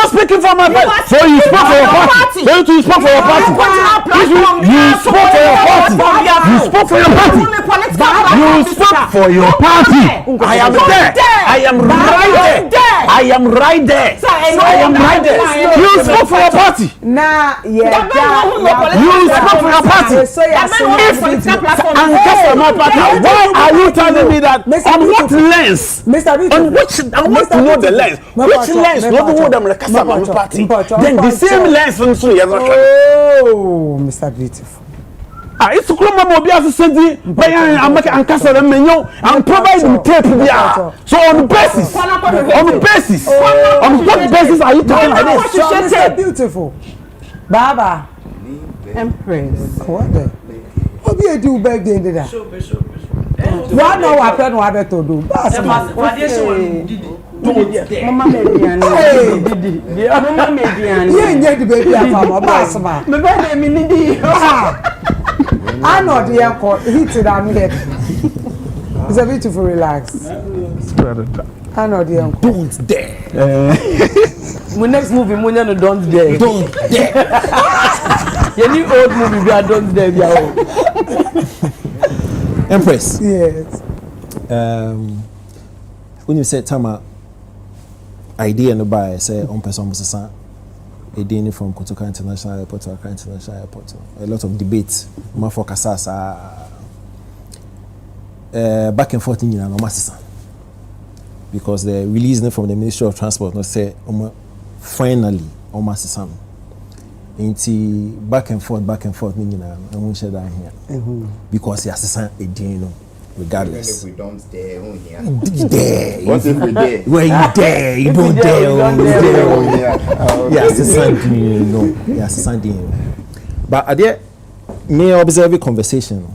not speaking for my party. So you spoke for your party. So you spoke for your party. You spoke for your party. You spoke for your party. You spoke for your party. I am there. I am right there. I am right there. I am right there. You spoke for your party. Nah, yeah. You spoke for your party. Why are you telling me that? On what lens? On which? I want to know the lens. Which lens? Not the one that I'm customer party. Then the same lens from so you ever. Oh, Mr. Beautiful. It's to come up with assistant. I'm making customer menu. I'm providing tape here. So on the basis, on what basis are you talking like this? So, Mr. Beautiful, Baba, Empress. What the? What do you do back then? What now? What plan? What better do? Mama median. Mama median. Yeah, the baby after my me baby me need. I know the airport. Hit it on me. It's a beautiful relax. I know the airport. Don't dare. My next movie, Munya no don't dare. Don't dare. Your new old movie, we are don't dare. Empress. Yes. When you said Tama idea no buy, say on person almost a day from Kotoko International Airport to Accra International Airport. A lot of debates. Ma for Kasasa back and forth in Masisa. Because they released it from the Ministry of Transport, no say finally on Masisa. Into back and forth, and we share that here. Because the assistant a day, regardless. Even if we don't dare, we here. Dare. What if we dare? Where you dare, you don't dare. Yes, it's something, no. Yes, it's something. But I did may observe a conversation,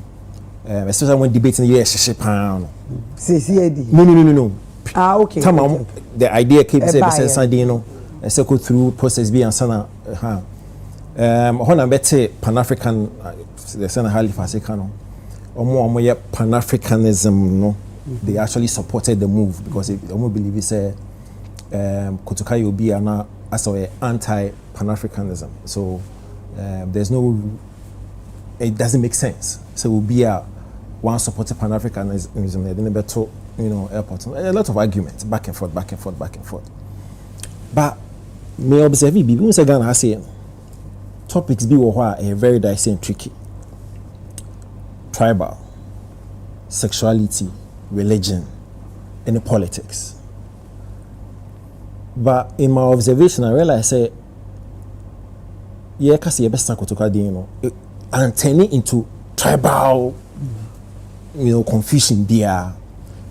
especially when debating the pound. No. Ah, okay. The idea keeps saying something, you know, a circle through process B and Sana. When I bet Pan-African, the Sana Halifax, or more Pan-Africanism, no, they actually supported the move because they don't believe it's a Kotoko will be an anti-Pan-Africanism. So there's no, it doesn't make sense. So we'll be one supported Pan-Africanism, they didn't better, you know, airport. A lot of arguments, back and forth. But may observe, people say Ghana has say topics be a very dicey and tricky. Tribal, sexuality, religion, and politics. But in my observation, I realized say, yeah, kasi best Kotoko, you know, and turning into tribal, you know, confusion there.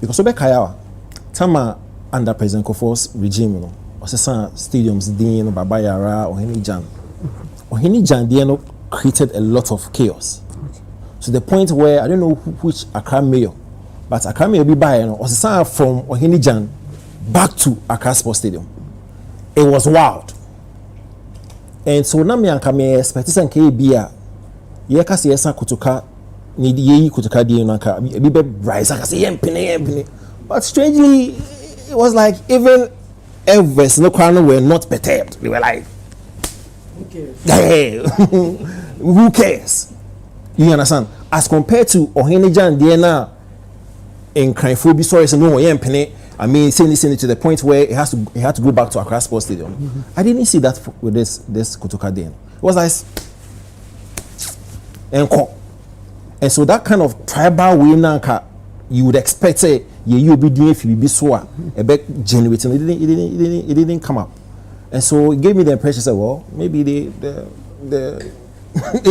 Because we kaya tama under President Kofo's regime, you know, or some stadiums din Baba Yara or Henijan. Or Henijan, they know created a lot of chaos. To the point where I don't know which Accra mayor, but Accra mayor be by, you know, or some from Henijan back to Accra Sports Stadium. It was wild. And so now me and Kame expect some KBA. Yeah, kasi yesa Kotoko. Need ye Kotoko di nanka be rise I say yempene. But strangely it was like even Elvis no crown were not perturbed. We were like, hey, who cares? You understand? As compared to Ohenijan Diana in Cranford, sorry, so no yempene. I mean, saying to the point where it had to go back to Accra Sports Stadium. I didn't see that with this Kotoko Day. It was like and so that kind of tribal way now, you would expect say you be doing if you be so a bit generating. It didn't come up, and so it gave me the impression that well maybe they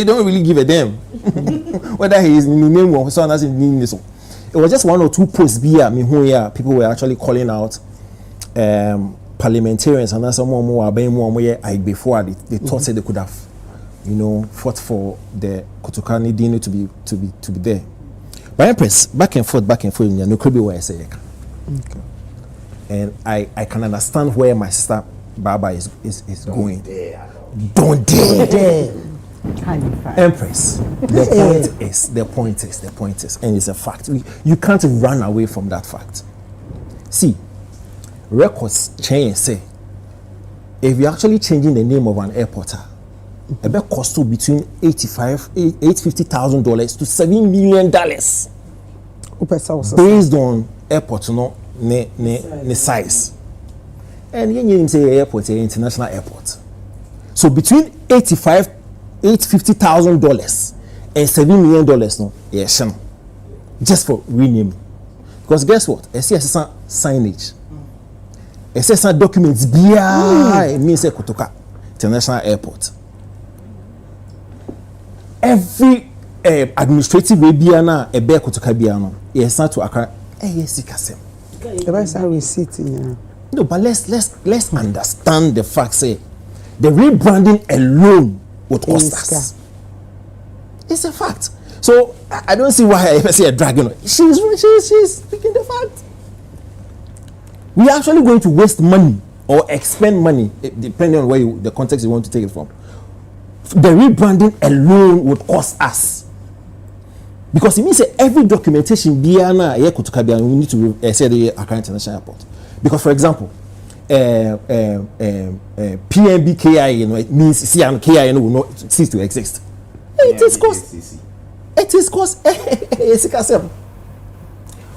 don't really give a damn whether he is in the name or someone else in the name. So it was just one or two posts here. I mean, where people were actually calling out parliamentarians and some more before they thought say they could have, you know, fought for the Kotoko needing to be there. But Empress, back and forth, no could be where I say. Okay. And I can understand where my sister Baba is going. Don't dare. Empress, the point is, and it's a fact. You can't run away from that fact. See, records change say if you're actually changing the name of an airport, it will cost you between $850,000 to $7 million based on airport, ne size. And you say airport, international airport. So between $850,000 and $7 million, no, yes, just for renaming. Because guess what? I see signage. I see some documents. It means Kotoko International Airport. Every administrative way biana a bear Kotoko biano. Yes, not to Accra. Yes, kasem. That's how we sit here. No, but let's understand the fact. Say the rebranding alone would cost us. It's a fact. So I don't see why I say a dragon. She's speaking the fact. We are actually going to waste money or expend money, depending on where the context you want to take it from. The rebranding alone would cost us. Because it means that every documentation we need to say the Accra International Airport. Because, for example, PNB KIA, it means CN KIA will not cease to exist. It is cost. It is cost.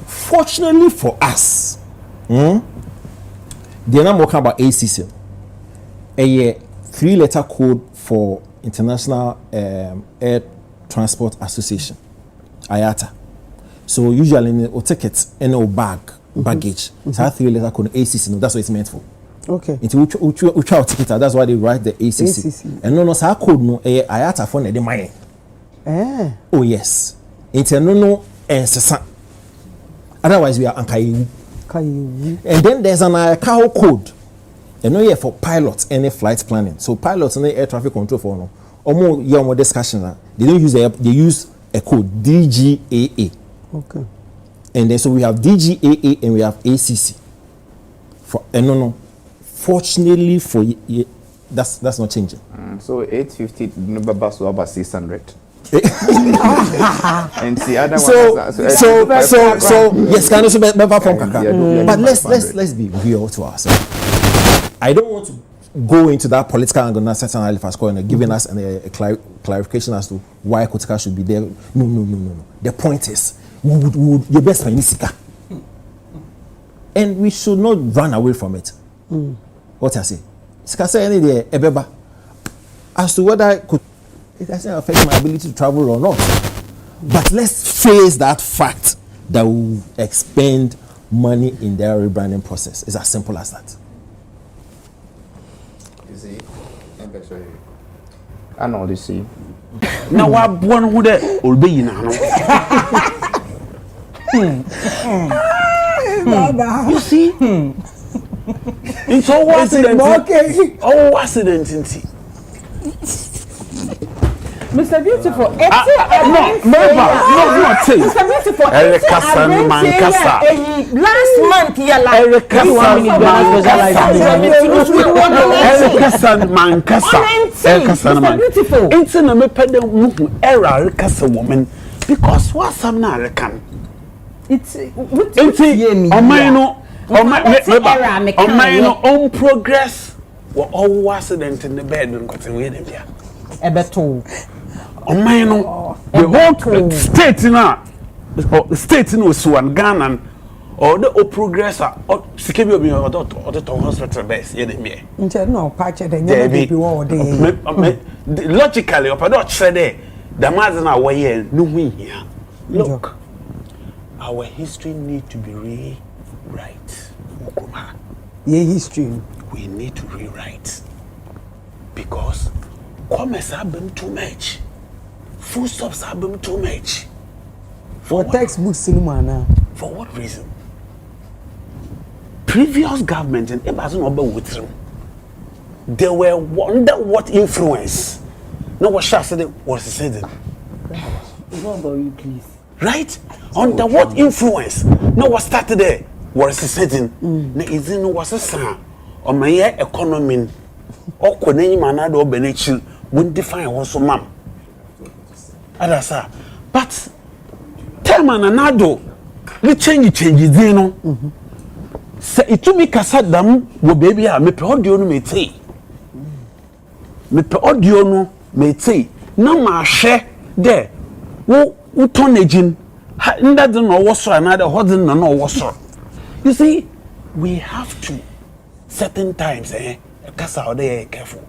Fortunately for us, they're not talking about ACC. A 3-letter code for International Air Transport Association, IATA. So usually in tickets and baggage, it's a 3-letter code ACC. No, that's what it's meant for. Okay. Into which ticket, that's why they write the ACC. And no, so code no IATA for the money. Oh yes. It's no otherwise we are ankayi. And then there's an ICAO code. And no for pilots and flight planning. So pilots and air traffic control for no. Or more discussion. They don't use they use a code DGAA. Okay. And then so we have DGAA and we have ACC. For and no. Fortunately for that's not changing. So 850 number bus to about 600. And the other so yes, kind of but let's be real to ourselves. I don't want to go into that political angle now, certainly for and giving us a clarification as to why Kotoko should be there. No. The point is, we would your best friend Nisika, and we should not run away from it. What I say, Sika say any day ebeba as to whether it doesn't affect my ability to travel or not. But let's face that fact that we expend money in their rebranding process. It's as simple as that. You see, I know this. See. Now what one who there will be now. You see? It's all accident. Oh, accident. Mr. Beautiful, no, Mr. Beautiful, last month, woman because what's some now can it's on progress were all accident in the bed and got away there. The whole state in Suwan Ghana or the progressor or secure me or the hospital base. No, patch it. Logically, if I don't say the Mazan are way no win here. Look, our history need to be rewrite. History. We need to rewrite because commerce have been too much. Food stops have been too much. For textbook cinema now. For what reason? Previous government and they were wonder what influence. No, what Shah said was said. What about you, please? Right? Under what influence? No, what started there was said. No, is it no was a son or my economy or could any man or Benechil wouldn't define also, ma'am. But tell man anado we change you know. Say it to me Casadam wo baby a me pe audio no me say me pe audio no me say na ma hwe de wo tonagin nda de no wo so another hodin no wo so. You see, we have to certain times kasa o dey careful.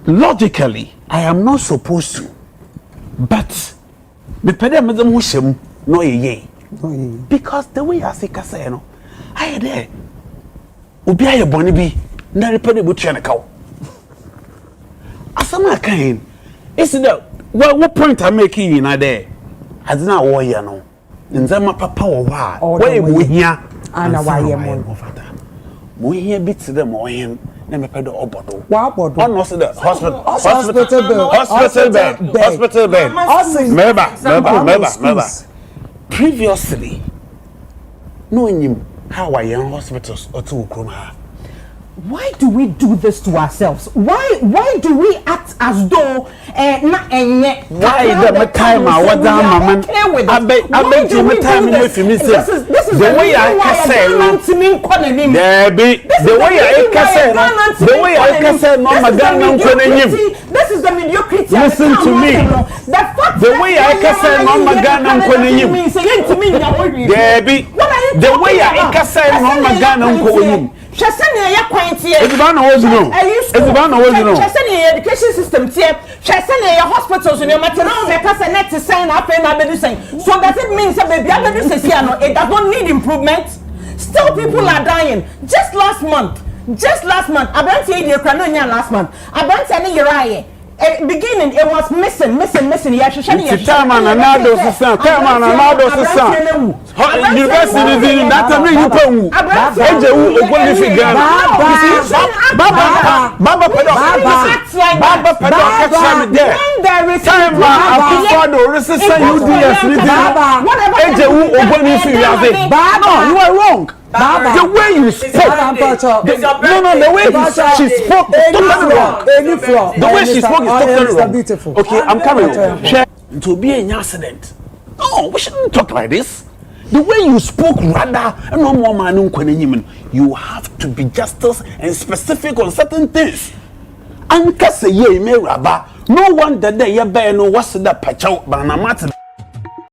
Logically, I am not supposed to, but me pe dem ho hyem no ye. Because the way I say kasa no, I there obi aye boni bi na repa de butua na kawo. Asama kan is that what point I'm making in there? I don't know why you know. Nzama papa wo wa. Why mo hia? Ana why mo fata. Mo hia bit them mo hia na me pedo obodo. Wa obodo. On no say the hospital bed. Remember. Previously, no him how I am hospitals or to Ukroma. Why do we do this to ourselves? Why do we act as though why the time I was down mama I bet you time with me this is the way I can say the way I can say no madam this is the mediocrity. Listen to me. The way I can say no madam the way I can say no madam Chasani ya kwantie. Ezibana was no. Chasani education system tie. Chasani ya hospitals no matter now they can say net sign up na be saying. So does it mean say baby abedu say no it does not need improvement? Still people are dying. Just last month Abanti dey kra no nya last month. Abanti ani yiraye. Beginning it was missing. Yeah, University that time you pay. Baba you are wrong. Baba. The way you spoke, the way she spoke, the way she spoke is totally wrong. Beautiful. Okay, I'm coming. To be an accident. No, we shouldn't talk like this. The way you spoke, rather, no more man, you have to be just and specific on certain things. And no one that they no what's that pachow, but I'm